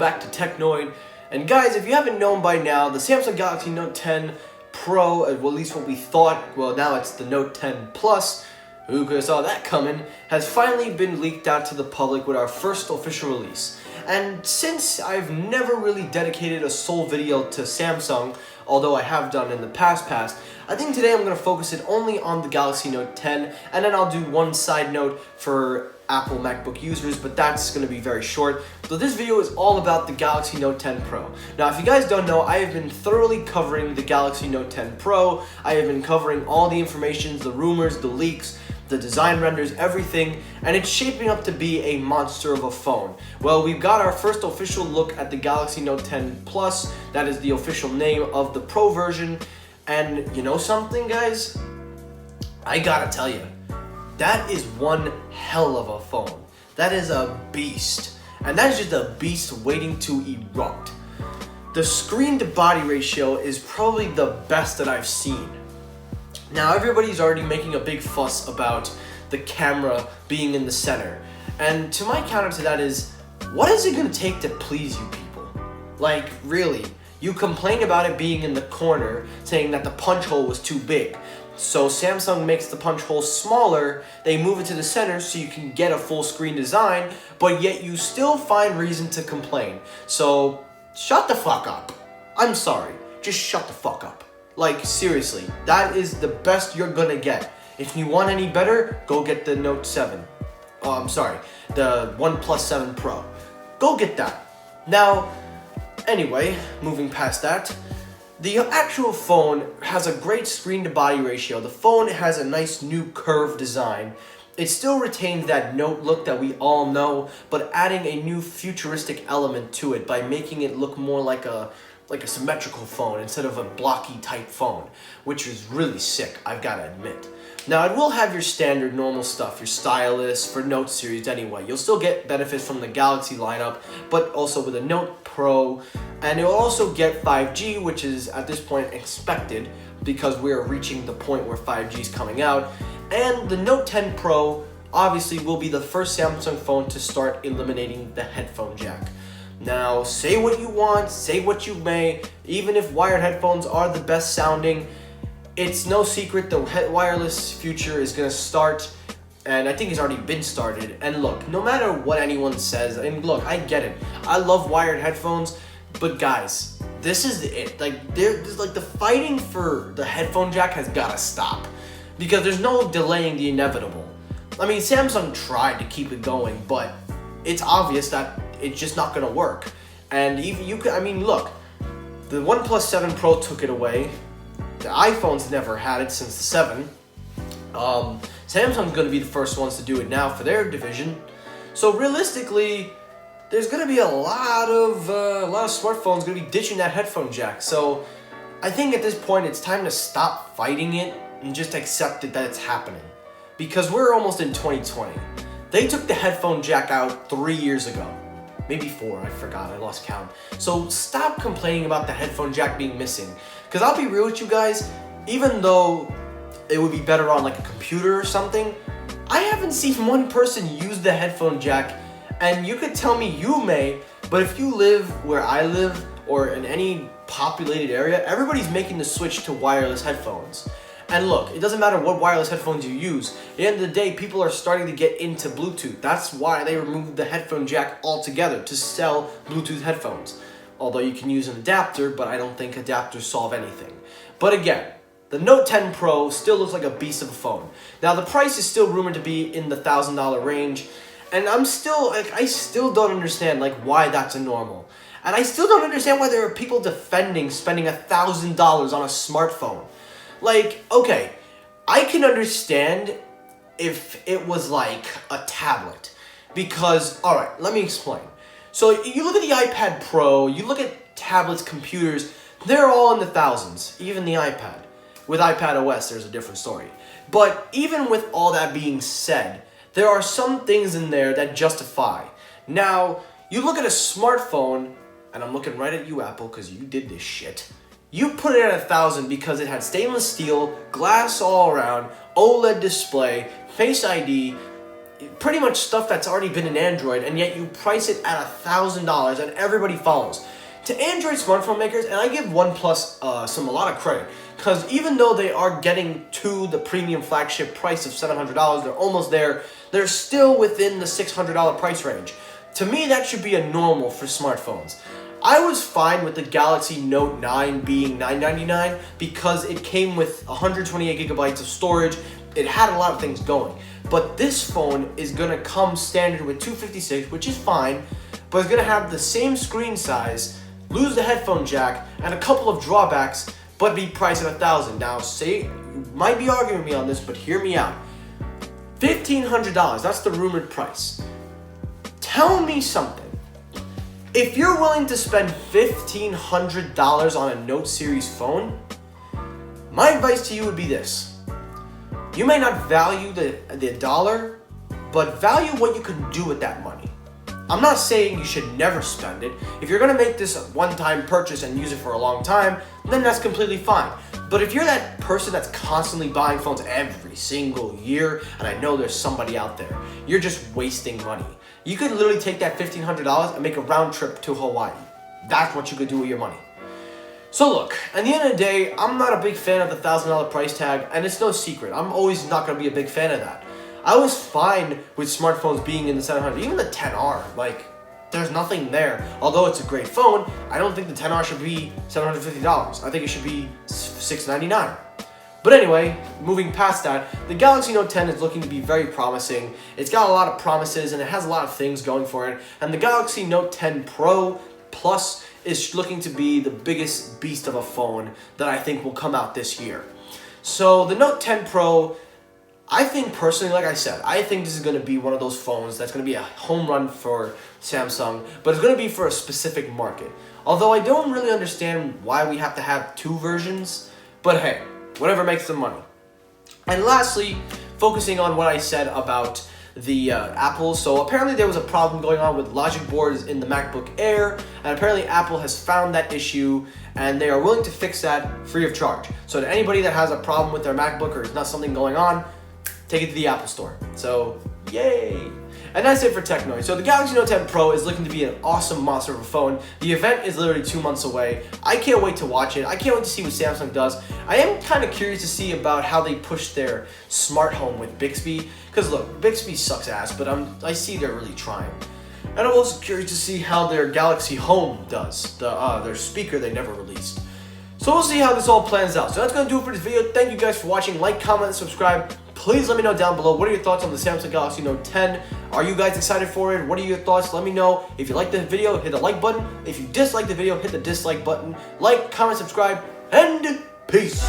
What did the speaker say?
back to Technoid. And guys, if you haven't known by now, the Samsung Galaxy Note 10 Pro, well, at least what we thought, well, now it's the Note 10 Plus, who could have saw that coming, has finally been leaked out to the public with our first official release. And since I've never really dedicated a sole video to Samsung, although I have done in the past, I think today I'm going to focus it only on the Galaxy Note 10, and then I'll do one side note for Apple MacBook users, but that's going to be very short. So this video is all about the Galaxy Note 10 Pro. Now, if you guys don't know, I have been thoroughly covering the Galaxy Note 10 Pro. I have been covering all the information, the rumors, the leaks, the design renders, everything, and it's shaping up to be a monster of a phone. Well, we've got our first official look at the Galaxy Note 10 Plus. That is the official name of the Pro version. And you know something, guys? I gotta tell you, that is one hell of a phone. That is a beast. And that is just a beast waiting to erupt. The screen to body ratio is probably the best that I've seen. Now, everybody's already making a big fuss about the camera being in the center. And to my counter to that is, what is it gonna take to please you people? Like, really? You complain about it being in the corner, saying that the punch hole was too big. So Samsung makes the punch hole smaller, they move it to the center so you can get a full screen design, but yet you still find reason to complain. So, shut the fuck up. I'm sorry, just shut the fuck up. Like, seriously, that is the best you're gonna get. If you want any better, go get the Note 7. Oh, I'm sorry, the OnePlus 7 Pro. Go get that. Now, anyway, moving past that, the actual phone has a great screen to body ratio. The phone has a nice new curved design. It still retains that Note look that we all know, but adding a new futuristic element to it by making it look more like a symmetrical phone instead of a blocky type phone, which is really sick, I've got to admit. Now, it will have your standard normal stuff, your stylus for Note series anyway. You'll still get benefits from the Galaxy lineup, but also with a Note Pro, and it'll also get 5G, which is at this point expected because we're reaching the point where 5G is coming out. And the Note 10 Pro obviously will be the first Samsung phone to start eliminating the headphone jack. Now, say what you want, say what you may, even if wired headphones are the best sounding, it's no secret the wireless future is going to start, and I think it's already been started. And look, no matter what anyone says, and look, I get it, I love wired headphones, but guys, this is it. Like, there's like the fighting for the headphone jack has got to stop, because there's no delaying the inevitable. I mean, Samsung tried to keep it going, but it's obvious that it's just not going to work. And even you could, I mean, look, the OnePlus 7 Pro took it away. The iPhone's never had it since the 7. Samsung's going to be the first ones to do it now for their division. So realistically, there's going to be a lot of smartphones going to be ditching that headphone jack. So I think at this point it's time to stop fighting it and just accept it that it's happening. Because we're almost in 2020. They took the headphone jack out 3 years ago. Maybe 4, I forgot, I lost count. So stop complaining about the headphone jack being missing. Because I'll be real with you guys, even though it would be better on like a computer or something, I haven't seen one person use the headphone jack, and you could tell me you may, but if you live where I live or in any populated area, everybody's making the switch to wireless headphones. And look, it doesn't matter what wireless headphones you use. At the end of the day, people are starting to get into Bluetooth. That's why they removed the headphone jack altogether, to sell Bluetooth headphones. Although you can use an adapter, but I don't think adapters solve anything. But again, the Note 10 Pro still looks like a beast of a phone. Now, the price is still rumored to be in the $1,000 range, and I still don't understand like why that's a normal. And I still don't understand why there are people defending spending $1,000 on a smartphone. Like, okay, I can understand if it was like a tablet, because, alright, let me explain. So you look at the iPad Pro, you look at tablets, computers, they're all in the thousands, even the iPad. With iPad OS, there's a different story. But even with all that being said, there are some things in there that justify. Now, you look at a smartphone, and I'm looking right at you, Apple, because you did this shit. You put it at $1,000 because it had stainless steel, glass all around, OLED display, Face ID, pretty much stuff that's already been in Android, and yet you price it at $1,000 and everybody follows. To Android smartphone makers, and I give OnePlus a lot of credit, because even though they are getting to the premium flagship price of $700, they're almost there, they're still within the $600 price range. To me, that should be a normal for smartphones. I was fine with the Galaxy Note 9 being $999 because it came with 128 gigabytes of storage. It had a lot of things going. But this phone is going to come standard with 256, which is fine, but it's going to have the same screen size, lose the headphone jack, and a couple of drawbacks, but be priced at $1,000. Now, you might be arguing with me on this, but hear me out. $1,500, that's the rumored price. Tell me something. If you're willing to spend $1,500 on a Note series phone, my advice to you would be this. You may not value the dollar, but value what you can do with that money. I'm not saying you should never spend it. If you're gonna make this a one-time purchase and use it for a long time, then that's completely fine. But if you're that person that's constantly buying phones every single year, and I know there's somebody out there, you're just wasting money. You could literally take that $1,500 and make a round trip to Hawaii. That's what you could do with your money. So look, at the end of the day, I'm not a big fan of the $1,000 price tag, and it's no secret. I'm always not going to be a big fan of that. I was fine with smartphones being in the $700, even the XR, there's nothing there. Although it's a great phone, I don't think the XR should be $750. I think it should be $699. But anyway, moving past that, the Galaxy Note 10 is looking to be very promising. It's got a lot of promises and it has a lot of things going for it. And the Galaxy Note 10 Pro Plus is looking to be the biggest beast of a phone that I think will come out this year. So the Note 10 Pro, I think personally, like I said, I think this is going to be one of those phones that's going to be a home run for Samsung, but it's going to be for a specific market. Although I don't really understand why we have to have two versions, but hey, whatever makes the money. And lastly, focusing on what I said about the Apple. So apparently there was a problem going on with logic boards in the MacBook Air, and apparently Apple has found that issue and they are willing to fix that free of charge. So to anybody that has a problem with their MacBook or is not something going on, take it to the Apple Store. So, yay! And that's it for Tech Noise. So the Galaxy Note 10 Pro is looking to be an awesome monster of a phone. The event is literally 2 months away. I can't wait to watch it. I can't wait to see what Samsung does. I am kind of curious to see about how they push their smart home with Bixby. Because look, Bixby sucks ass, but I see they're really trying. And I'm also curious to see how their Galaxy Home does, their speaker they never released. So we'll see how this all plans out. So that's going to do it for this video. Thank you guys for watching. Like, comment, and subscribe. Please let me know down below, what are your thoughts on the Samsung Galaxy Note 10? Are you guys excited for it? What are your thoughts? Let me know. If you like the video, hit the like button. If you dislike the video, hit the dislike button. Like, comment, subscribe, and peace.